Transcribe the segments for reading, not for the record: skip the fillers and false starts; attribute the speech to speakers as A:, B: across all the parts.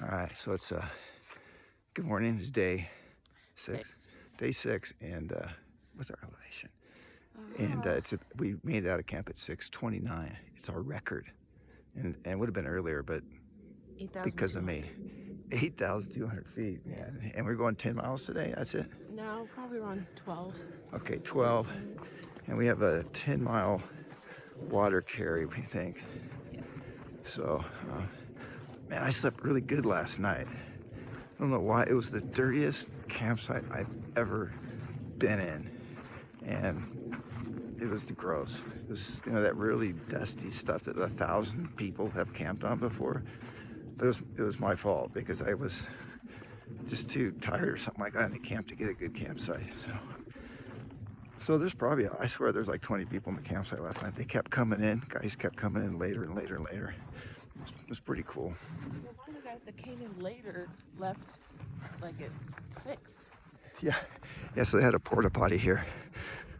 A: All right, so it's good morning. It's day six. Day 6, and what's our elevation? And we made it out of camp at 6:29. It's our record, and it would have been earlier, but because of me, 8,200 feet. Yeah, and we're going 10 miles today. That's it.
B: No, probably around 12.
A: Okay, 12, and we have a 10-mile water carry. We think.
B: Yes.
A: So, man, I slept really good last night. I don't know why. It was the dirtiest campsite I've ever been in, and it was gross. It was, that really dusty stuff that 1,000 people have camped on before. But it was my fault because I was just too tired or something like that in the camp to get a good campsite. So there's probably, I swear there's like 20 people in the campsite last night. They kept coming in. Guys kept coming in later and later and later. It was pretty cool.
B: Well, one of the guys that came in later left like at 6.
A: Yeah, so they had a porta potty here.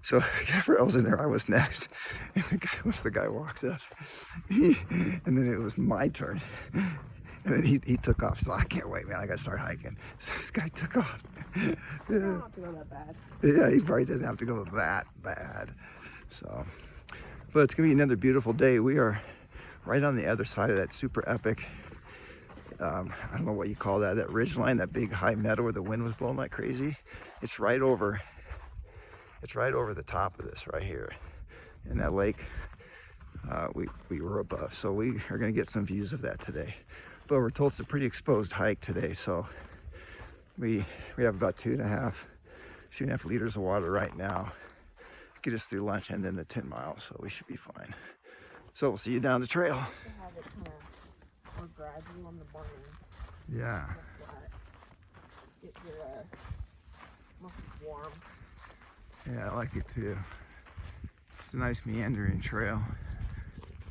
A: So Gabrielle's in there, I was next. And once the guy walks up, and then it was my turn. And then he took off. He's like, I can't wait, man. I got to start hiking. So this guy took off.
B: You don't have to go that bad.
A: Yeah, he probably didn't have to go that bad. So, but it's going to be another beautiful day. We are right on the other side of that super epic, I don't know what you call that ridge line, that big high meadow where the wind was blowing like crazy. It's right over the top of this right here. And that lake, we were above. So we are going to get some views of that today. But we're told it's a pretty exposed hike today. So we have about 2.5 liters of water right now. Get us through lunch and then the 10 miles. So we should be fine. So we'll see you down the trail.
B: To have it kind of more gradual on the barn.
A: Yeah.
B: Get your muscles warm.
A: Yeah, I like it too. It's a nice meandering trail.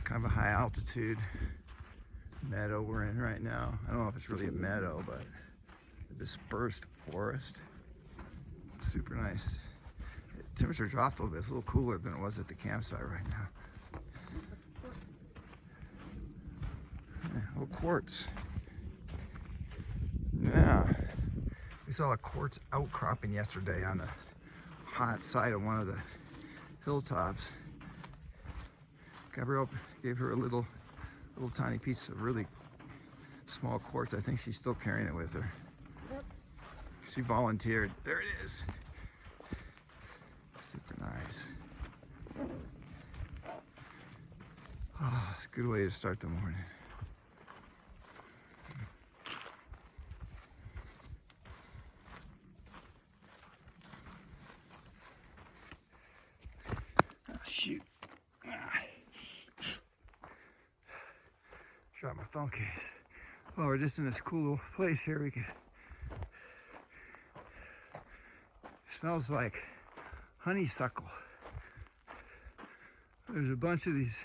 A: Kind of a high altitude meadow we're in right now. I don't know if it's really a meadow, but a dispersed forest. Super nice. The temperature dropped a little bit. It's a little cooler than it was at the campsite right now. Oh, quartz. Yeah. We saw a quartz outcropping yesterday on the hot side of one of the hilltops. Gabrielle gave her a little tiny piece of really small quartz. I think she's still carrying it with her.
B: Yep.
A: She volunteered. There it is. Super nice. Oh, it's a good way to start the morning. Shoot. Drop my phone case. Well, we're just in this cool little place here. It smells like honeysuckle. There's a bunch of these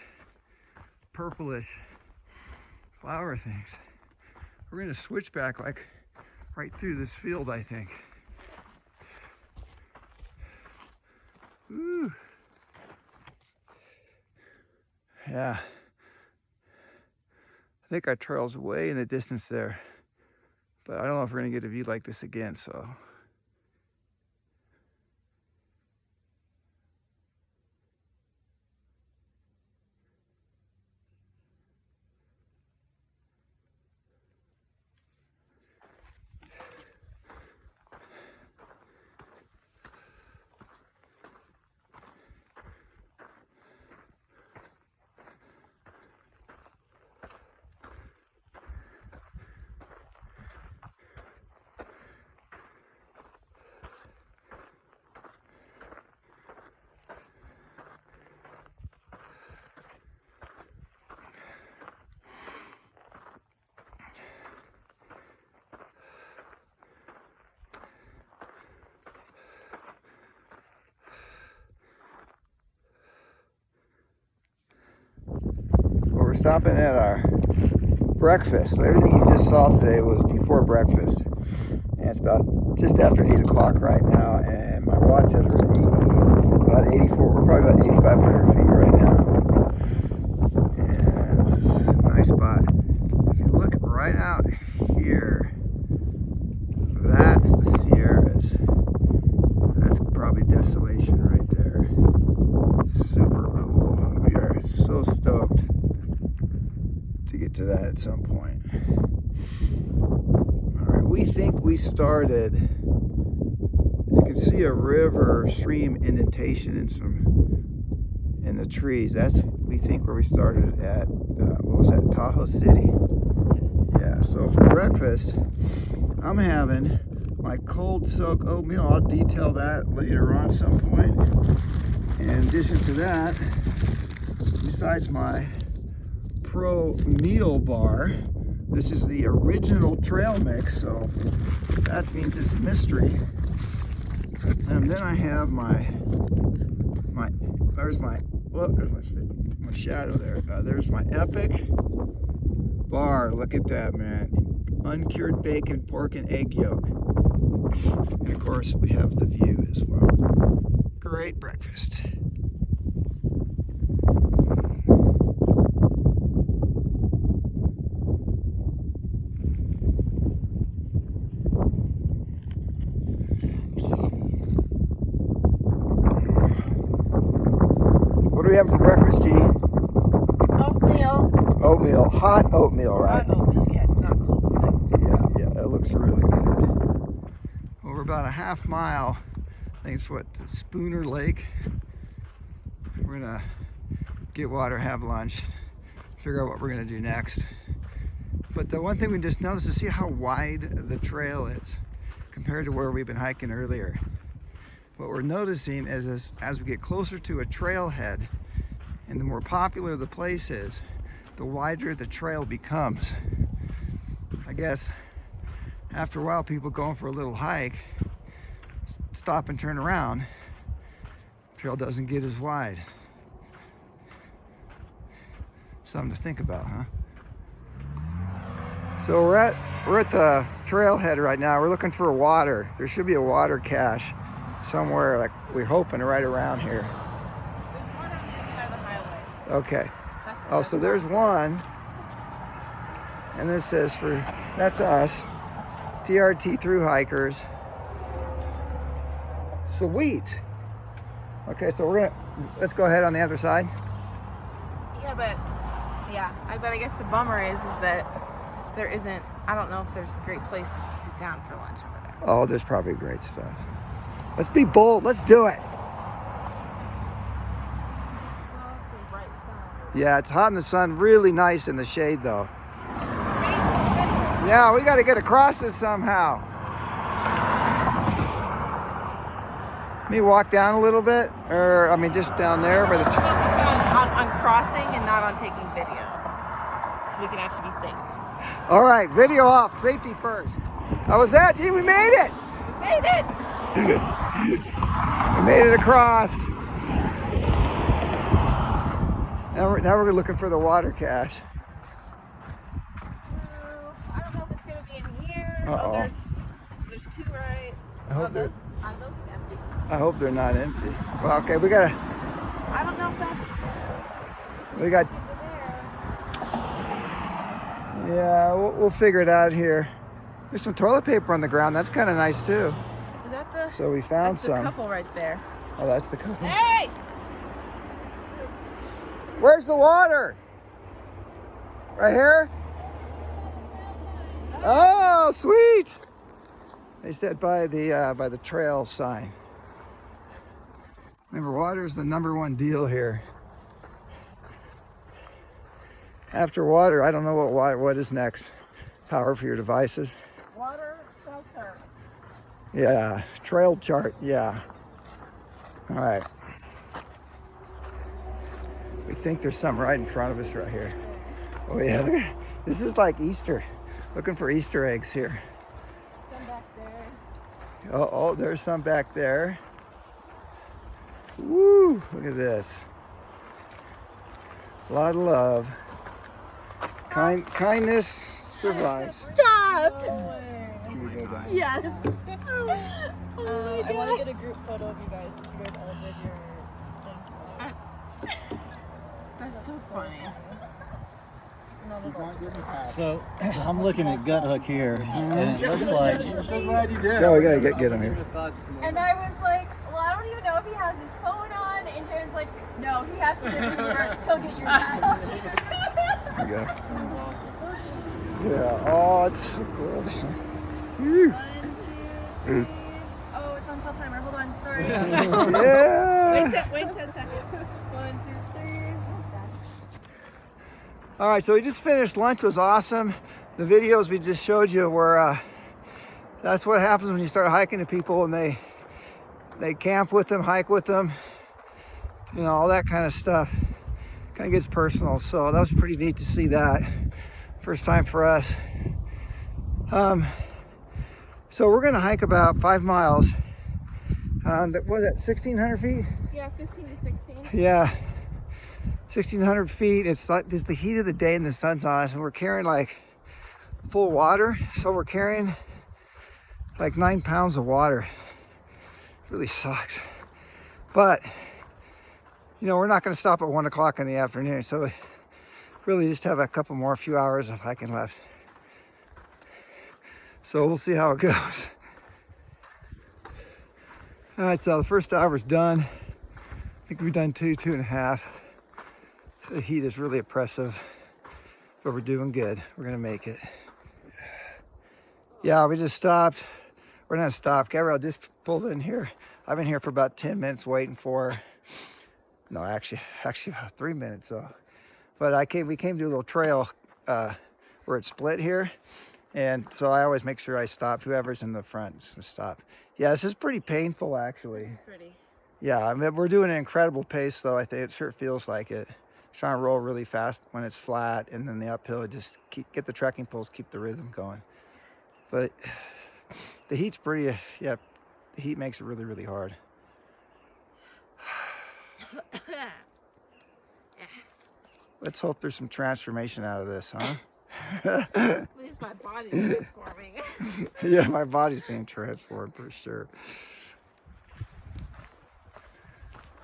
A: purplish flower things. We're gonna switch back like right through this field, I think. Ooh. Yeah. I think our trail's way in the distance there, but I don't know if we're gonna get a view like this again, so. We're stopping at our breakfast. Everything you just saw today was before breakfast. And it's about just after 8 o'clock right now, and my watch says we're at 84. We're probably about 8,500 feet right now. And it's a nice spot. If you look right out here, stoked to get to that at some point. All right, we think we started, you can see a river stream indentation in the trees. That's, we think, where we started at, what was that, Tahoe City? Yeah, so for breakfast, I'm having my cold soak oatmeal. I'll detail that later on some point. In addition to that, besides my Pro meal bar, this is the original trail mix, so that means it's a mystery. And then I have there's my shadow there. There's my Epic bar. Look at that, man. Uncured bacon, pork, and egg yolk. And of course, we have the view as well. Great breakfast. What do we have for breakfast, G?
B: Oatmeal.
A: Oatmeal. Hot oatmeal, right?
B: Hot oatmeal, yes, not cold soaked.
A: Yeah, that looks really good. Well, we're about a half mile. I think it's what, Spooner Lake. We're gonna get water, have lunch, figure out what we're gonna do next. But the one thing we just noticed is see how wide the trail is compared to where we've been hiking earlier. What we're noticing is as we get closer to a trailhead and the more popular the place is, the wider the trail becomes. I guess after a while, people going for a little hike, stop and turn around, the trail doesn't get as wide. Something to think about, huh? So we're at the trailhead right now. We're looking for water. There should be a water cache somewhere, like we're hoping right around here.
B: There's one on the other side of the highway.
A: Okay. Oh, so there's one. And this says that's us. TRT through hikers. Sweet. Okay, so let's go ahead on the other side.
B: Yeah, but I guess the bummer is that there isn't, I don't know if there's great places to sit down for lunch over there.
A: Oh, there's probably great stuff. Let's be bold. Let's do it.
B: Well, it's a bright sun.
A: Yeah, it's hot in the sun. Really nice in the shade, though. Yeah, we got to get across this somehow. Me walk down a little bit, or I mean, just down there by the.
B: Focus on crossing and not on taking video, so we can actually be safe.
A: All right, video off. Safety first. How was that, G? We made it.
B: We made it.
A: We made it across. Now we're looking for the water cache.
B: I don't know if it's gonna be in here.
A: Uh-oh.
B: Oh, there's two right.
A: I hope
B: those empty.
A: I hope they're not empty. Well, okay, we gotta.
B: I don't know if that's
A: We got.
B: there.
A: Yeah, we'll figure it out here. There's some toilet paper on the ground. That's kind of nice too.
B: Is that the?
A: So we found
B: That's
A: some.
B: the couple right there.
A: Oh, that's the couple.
B: Hey!
A: Where's the water? Right here? Oh, sweet! They said by the trail sign. Remember, water is the #1 deal here. After water, I don't know what is next. Power for your devices.
B: Water filter.
A: Yeah, trail chart, yeah. All right. We think there's something right in front of us right here. Oh yeah, look at, this is like Easter. Looking for Easter eggs here.
B: Some back there.
A: Oh, there's some back there. Woo, look at this. A lot of love. Kindness survives.
B: Stop!
A: Should we go down?
B: Yes.
C: I want to get a group photo of you guys since you guys all did your thing.
B: That's so funny.
D: So I'm looking at Gut Hook here, and it looks like
A: Yeah, we gotta get him here.
C: And I was like, well, I don't even know if he has his phone on, the intern's like, no, he has to get Uber. He'll get your bags.
A: There you go. Yeah. Oh, it's so good.
C: 1, 2, 3. Oh, it's on self timer. Hold on. Sorry.
A: Yeah.
B: Wait 10 seconds.
C: 1, 2, 3.
A: All right, so we just finished. Lunch was awesome. The videos we just showed you were, that's what happens when you start hiking to people and they camp with them, hike with them, you know, all that kind of stuff. Kind of gets personal. So that was pretty neat to see that. First time for us. So we're gonna hike about 5 miles. What was that, 1,600 feet?
B: Yeah, 15 to 16.
A: Yeah, 1,600 feet. It's the heat of the day and the sun's on us, and we're carrying like full water. So we're carrying like 9 pounds of water. It really sucks. But, you know, we're not gonna stop at 1 o'clock in the afternoon. So we really just have a few hours of hiking left. So we'll see how it goes. All right, so the first hour's done. I think we've done 2.5. So the heat is really oppressive, but we're doing good. We're gonna make it. Yeah, we just stopped. We're not stopped. Gabrielle just pulled in here. I've been here for about 10 minutes waiting for, no, actually about 3 minutes. So, but we came to a little trail where it's split here. And so I always make sure I stop. Whoever's in the front is to stop. Yeah, this is pretty painful, actually.
B: Pretty.
A: Yeah, I mean, we're doing an incredible pace, though. I think it sure feels like it. Trying to roll really fast when it's flat, and then the uphill, just get the trekking poles, keep the rhythm going. But the heat's pretty, yeah, the heat makes it really, really hard. Let's hope there's some transformation out of this, huh?
B: At least my body's transforming.
A: Yeah, my body's being transformed for sure.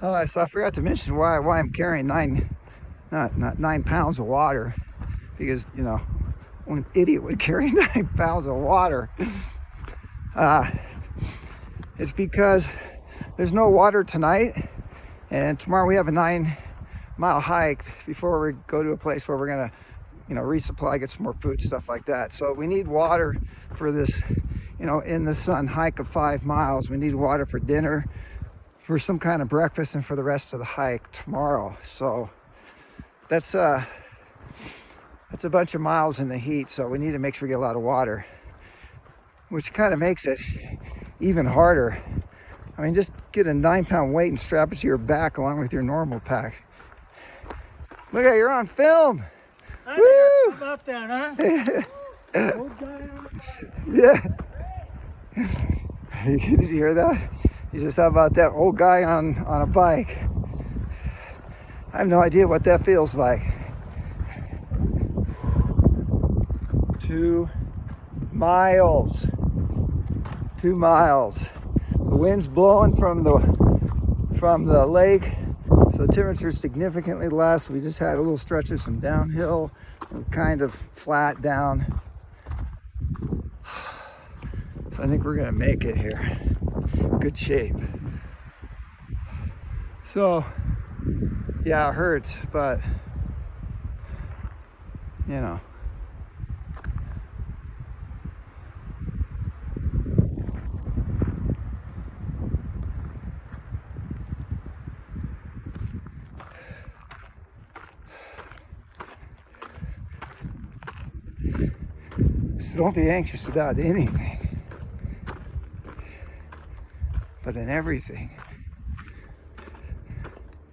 A: Oh, so I forgot to mention why I'm carrying 9 pounds of water, because, you know, one idiot would carry 9 pounds of water. It's because there's no water tonight, and tomorrow we have a 9-mile hike before we go to a place where we're gonna, you know, resupply, get some more food, stuff like that. So we need water for this, you know, in the sun hike of 5 miles. We need water for dinner, for some kind of breakfast, and for the rest of the hike tomorrow. So that's a bunch of miles in the heat. So we need to make sure we get a lot of water, which kind of makes it even harder. I mean, just get a 9-pound weight and strap it to your back along with your normal pack. Look at, you're on film. Woo!
D: How about that, huh?
A: Yeah. Did you hear that? He says, how about that old guy on a bike? I have no idea what that feels like. 2 miles. 2 miles. The wind's blowing from the lake, so the temperature is significantly less. We just had a little stretch of some downhill, kind of flat down. So I think we're gonna make it here. Good shape. So yeah, it hurts, but you know. So don't be anxious about anything, but in everything,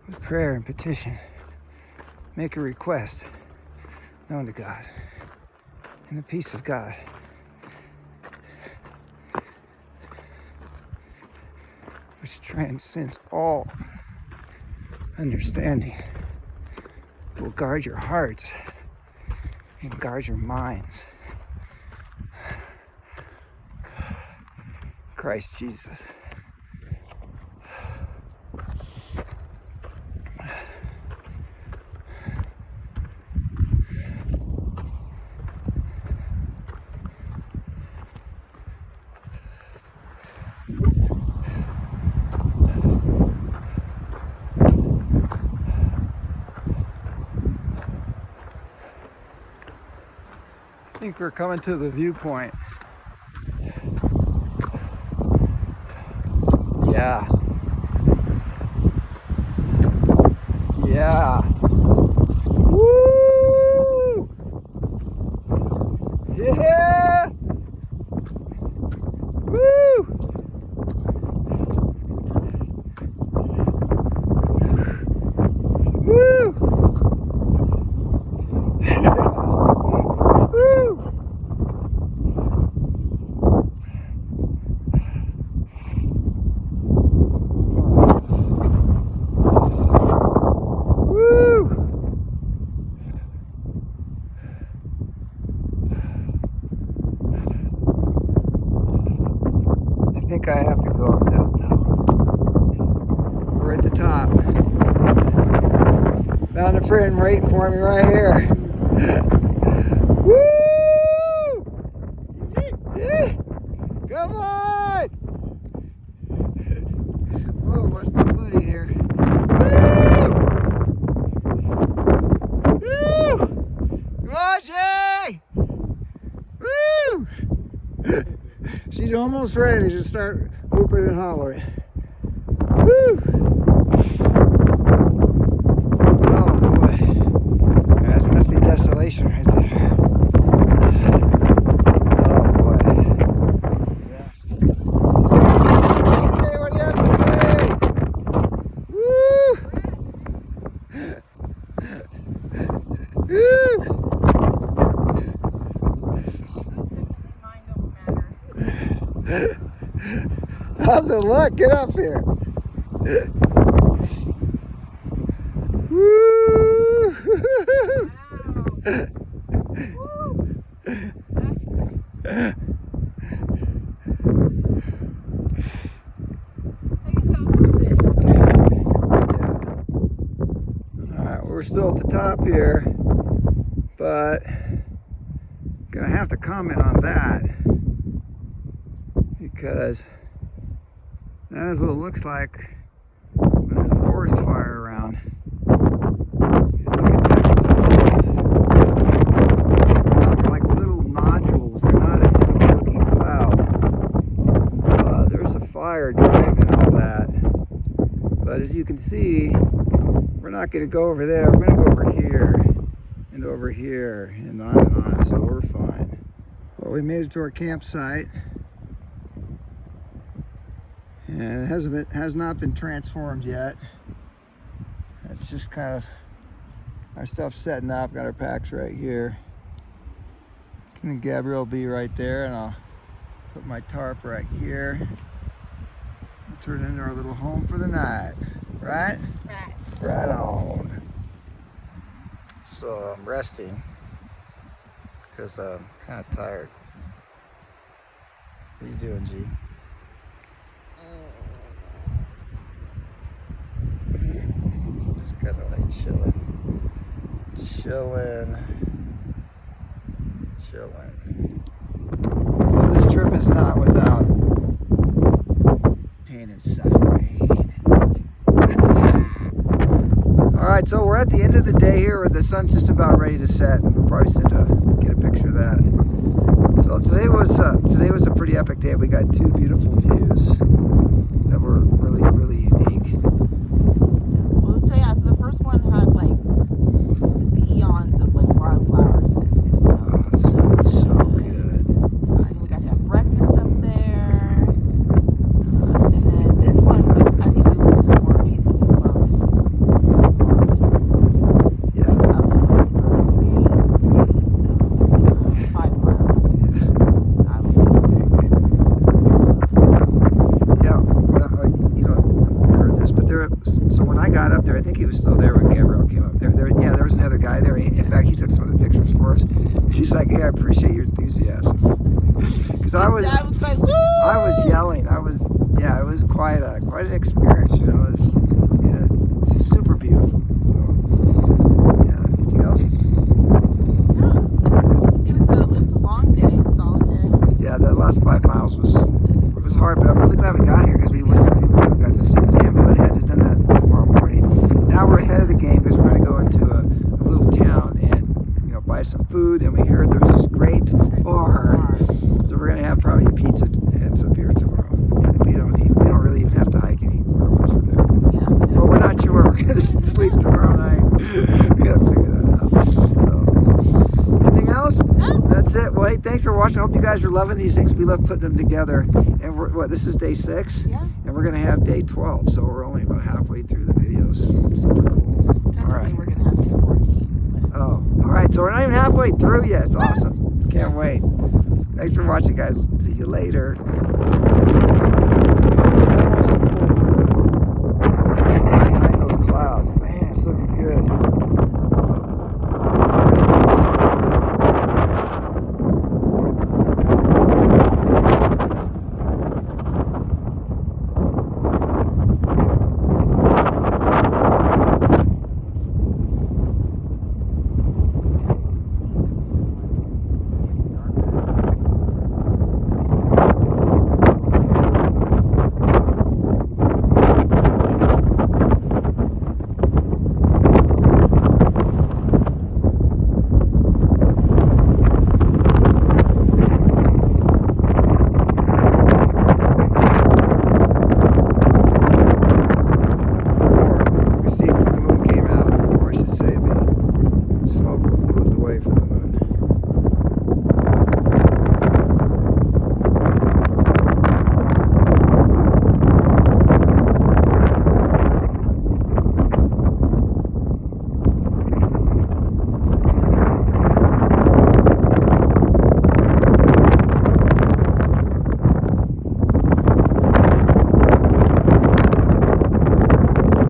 A: with prayer and petition, make a request known to God, and the peace of God, which transcends all understanding, will guard your hearts and guard your minds. Christ Jesus. I think we're coming to the viewpoint. Yeah. Yeah. Woo! Yeah! Woo! Woo! Woo! I think I have to go up that though. We're at the top. Found a friend waiting for me right here. Woo! Yeah. Come on! Whoa, what's my footing here? Woo! Woo! Come on, Jay! Woo! She's almost ready to start whooping and hollering. Woo! Oh boy. That must be desolation right there. Oh boy. Yeah. Hey, what do you have to say? Woo! Woo! How's it look? Get up here. Woo! Alright, we're still at the top here, but gonna have to comment on that because that is what it looks like when there's a forest fire around. Look at that clouds. They're like little nodules. They're not a typical looking cloud. There's a fire driving all that. But as you can see, we're not going to go over there. We're going to go over here and over here and on, so we're fine. Well, we made it to our campsite. And it has not been transformed yet. It's just kind of our stuff setting up. Got our packs right here. Ken and Gabrielle will be right there, and I'll put my tarp right here. We'll turn it into our little home for the night, right?
B: Right.
A: Right on. So I'm resting because I'm kind of tired. What are you doing, G? Just kind of like chilling. So this trip is not without pain and suffering. All right, so we're at the end of the day here, where the sun's just about ready to set, and we'll probably send get a picture of that. So today was a pretty epic day. We got two beautiful views that were really, really unique.
B: Well, let's say, so the first one had like the eons of like wildflowers. It smelled
A: It smelled so good.
B: And we got to have breakfast up there. And then this one was, I think it was just more amazing as well, just because
A: Yeah.
B: up and up for 5 miles. I was
A: Yeah, I heard this, but so when I got up there, I think he was still there when Gabrielle came up there. There was another guy there. In fact, he took some of the pictures for us. He's like, "Hey, I appreciate your enthusiasm." Because I was
B: like, woo!
A: I was yelling. It was quite an experience. It was good. Super beautiful. So, yeah. Anything else?
B: No, it was a long day, solid day.
A: Yeah, that last 5 miles was hard, but I'm really glad we got here because we got to see him. We would have had to done that tomorrow morning. Now we're ahead of the game because we're going to go into a little town and buy buy some food, and we heard there was this great bar. So we're gonna have probably pizza and some beer tomorrow. And we don't really even have to hike anywhere once we're there.
B: Yeah.
A: But we're not sure where we're gonna sleep tomorrow night. We gotta figure that out. So, anything else?
B: No.
A: That's it. Well, hey, thanks for watching. I hope you guys are loving these things. We love putting them together. And this is day 6?
B: Yeah.
A: And we're gonna have day 12. So we're only about halfway through the videos. Super cool. All right.
B: We're gonna have day 14.
A: Oh, all right. So we're not even halfway through yet. It's awesome. Can't wait. Thanks for watching, guys. See you later. Almost full.